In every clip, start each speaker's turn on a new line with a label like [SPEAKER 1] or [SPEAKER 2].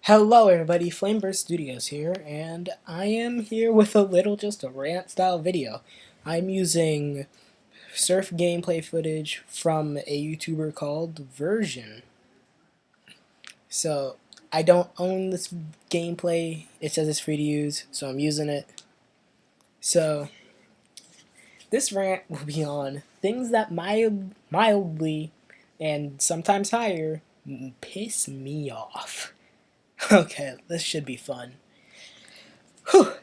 [SPEAKER 1] Hello everybody, Flameburst Studios here, and I am here with just a rant style video. I'm using surf gameplay footage from a YouTuber called Version. So, I don't own this gameplay, it says it's free to use, so I'm using it. So, this rant will be on things that mildly, and sometimes higher, piss me off. Okay, this should be fun. Whew.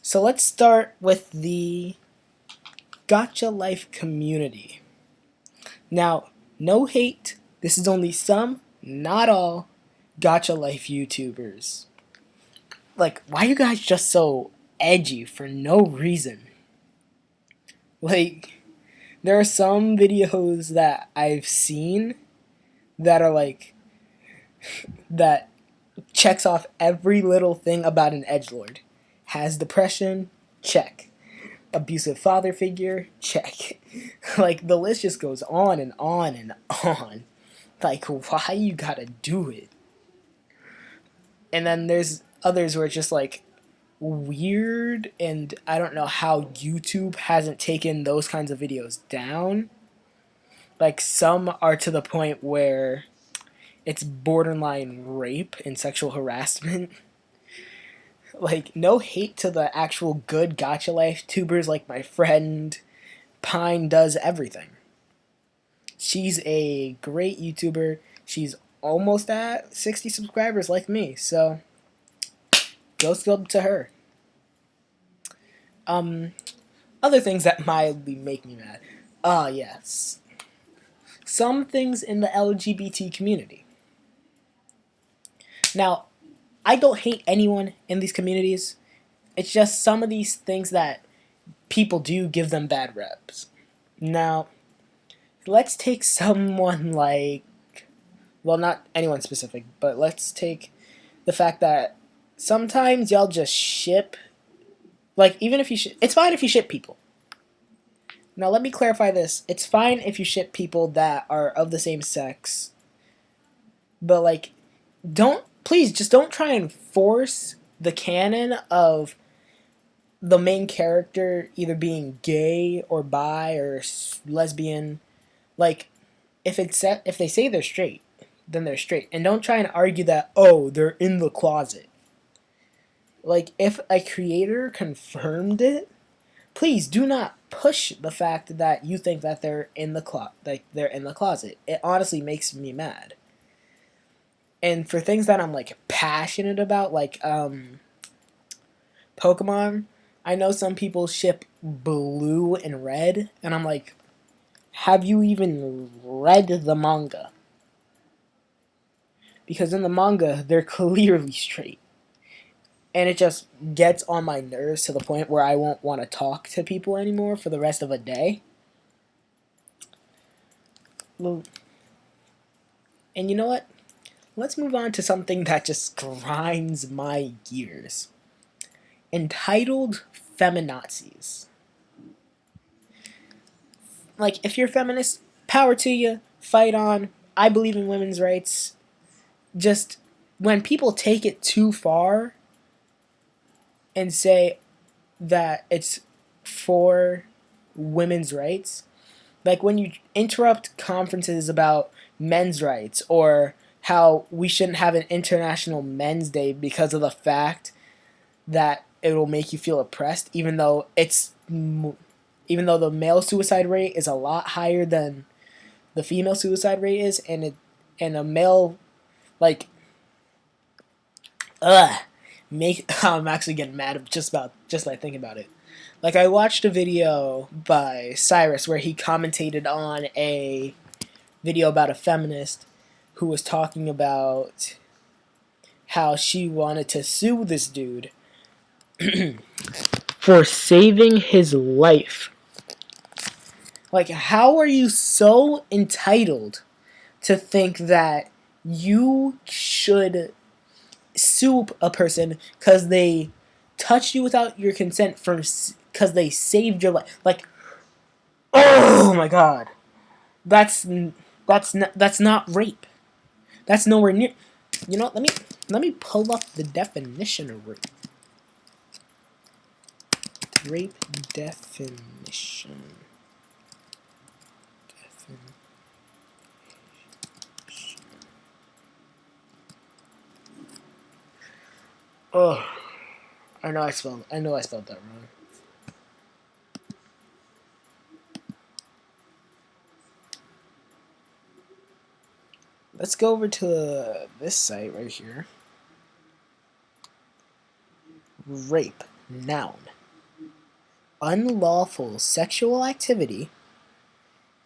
[SPEAKER 1] So let's start with the Gacha Life community. Now, no hate, this is only some, not all, Gacha Life YouTubers. Like, why are you guys just so edgy for no reason? Like, there are some videos that I've seen that are like, that checks off every little thing about an edgelord. Has depression? Check. Abusive father figure? Check. Like, the list just goes on and on and on. Like, why you gotta do it? And then there's others where it's just like weird, and I don't know how YouTube hasn't taken those kinds of videos down. Like, some are to the point where it's borderline rape and sexual harassment. Like, no hate to the actual good Gacha Life tubers like my friend Pine does everything. She's a great YouTuber. She's almost at 60 subscribers like me, so go sub to her. Other things that mildly make me mad. Yes. Some things in the LGBT community. Now, I don't hate anyone in these communities. It's just some of these things that people do give them bad reps. Now, let's take someone like, well, not anyone specific, but let's take the fact that sometimes y'all just ship, like, even if you it's fine if you ship people. Now, let me clarify this. It's fine if you ship people that are of the same sex, but, like, please, just don't try and force the canon of the main character either being gay or bi or lesbian. Like, if they say they're straight, then they're straight, and don't try and argue that, oh, they're in the closet. Like, if a creator confirmed it, please do not push the fact that you think that they're in the closet. It honestly makes me mad. And for things that I'm like passionate about, like Pokemon, I know some people ship blue and red, and I'm like, have you even read the manga? Because in the manga, they're clearly straight. And it just gets on my nerves to the point where I won't want to talk to people anymore for the rest of a day. And you know what? Let's move on to something that just grinds my gears. Entitled feminazis. Like, if you're feminist, power to you, fight on. I believe in women's rights. Just, when people take it too far and say that it's for women's rights, like when you interrupt conferences about men's rights, or how we shouldn't have an International Men's Day because of the fact that it will make you feel oppressed, even though the male suicide rate is a lot higher than the female suicide rate is, and a male, like, I'm actually getting mad just by thinking about it. Like, I watched a video by Cyrus where he commentated on a video about a feminist who was talking about how she wanted to sue this dude for saving his life. Like, how are you so entitled to think that you should sue a person because they touched you without your consent because they saved your life? Like, oh my god, that's not rape. That's nowhere near. You know, Let me pull up the definition of rape. Rape definition. Oh, I know I spelled that wrong. Let's go over to this site right here. Rape, noun. Unlawful sexual activity,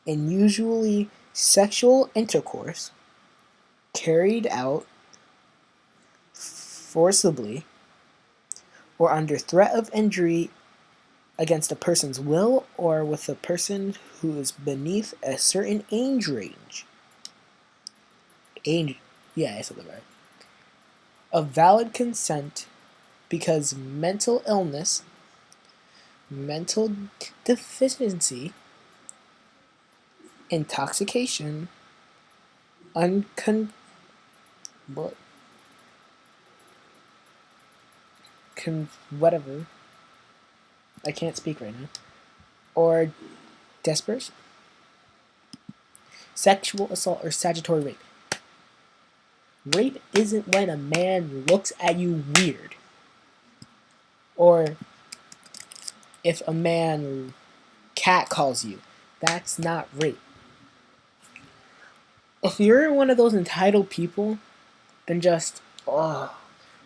[SPEAKER 1] and usually sexual intercourse, carried out forcibly or under threat of injury against a person's will or with a person who is beneath a certain age range. Yeah, I said that right. Of valid consent because mental illness, mental deficiency, intoxication, whatever. I can't speak right now. Or desperation. Sexual assault or statutory rape. Rape isn't when a man looks at you weird. Or if a man catcalls you. That's not rape. If you're one of those entitled people, then just, what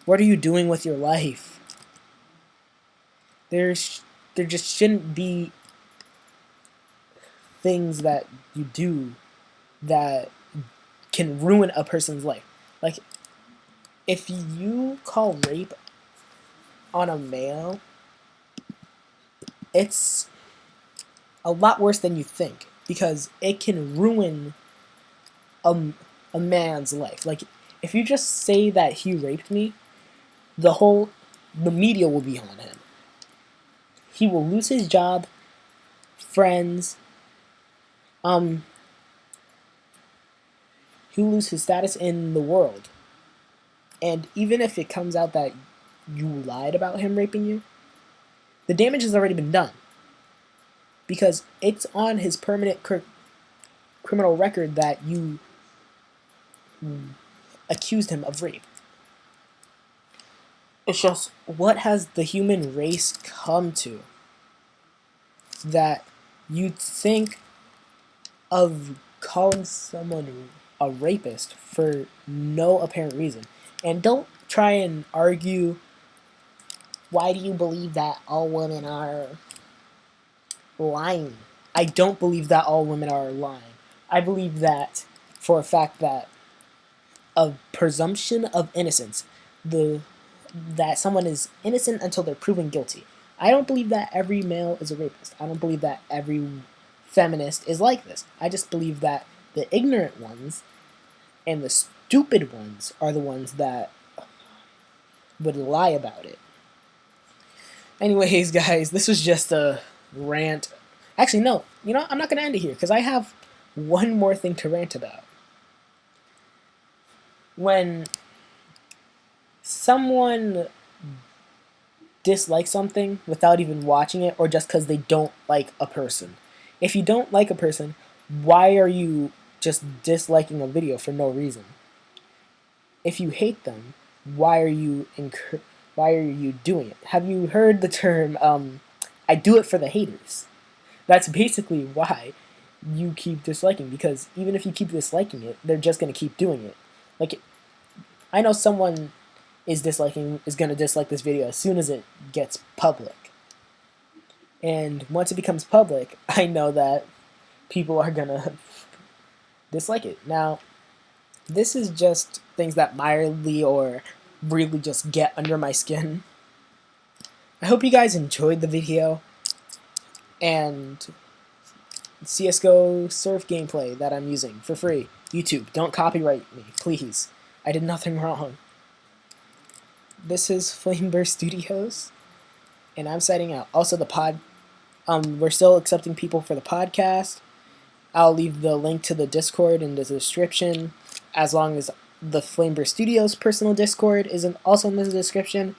[SPEAKER 1] are you doing with your life? There just shouldn't be things that you do that can ruin a person's life. Like, if you call rape on a male, it's a lot worse than you think because it can ruin a man's life. Like, if you just say that he raped me, the media will be on him. He will lose his job, friends, he'll lose his status in the world. And even if it comes out that you lied about him raping you, the damage has already been done. Because it's on his permanent criminal record that you accused him of rape. It's just, what has the human race come to that you'd think of calling someone a rapist for no apparent reason? And don't try and argue, why do you believe that all women are lying? I don't believe that all women are lying. I believe that for a fact that a presumption of innocence, that someone is innocent until they're proven guilty. I don't believe that every male is a rapist. I don't believe that every feminist is like this. I just believe that the ignorant ones and the stupid ones are the ones that would lie about it. Anyways, guys, this was just a rant. Actually, no. You know, I'm not going to end it here because I have one more thing to rant about. When someone dislikes something without even watching it, or just because they don't like a person. If you don't like a person, why are you just disliking a video for no reason? If you hate them, why are you doing it? Have you heard the term, I do it for the haters? That's basically why you keep disliking, because even if you keep disliking it, they're just going to keep doing it. Like, I know someone is going to dislike this video as soon as it gets public. And once it becomes public, I know that people are going to dislike it. Now, this is just things that mildly or really just get under my skin. I hope you guys enjoyed the video. And CSGO surf gameplay that I'm using for free. YouTube, don't copyright me, please. I did nothing wrong. This is Flameburst Studios, and I'm signing out. Also, we're still accepting people for the podcast. I'll leave the link to the Discord in the description, as long as the Flamebear Studios personal Discord is also in the description.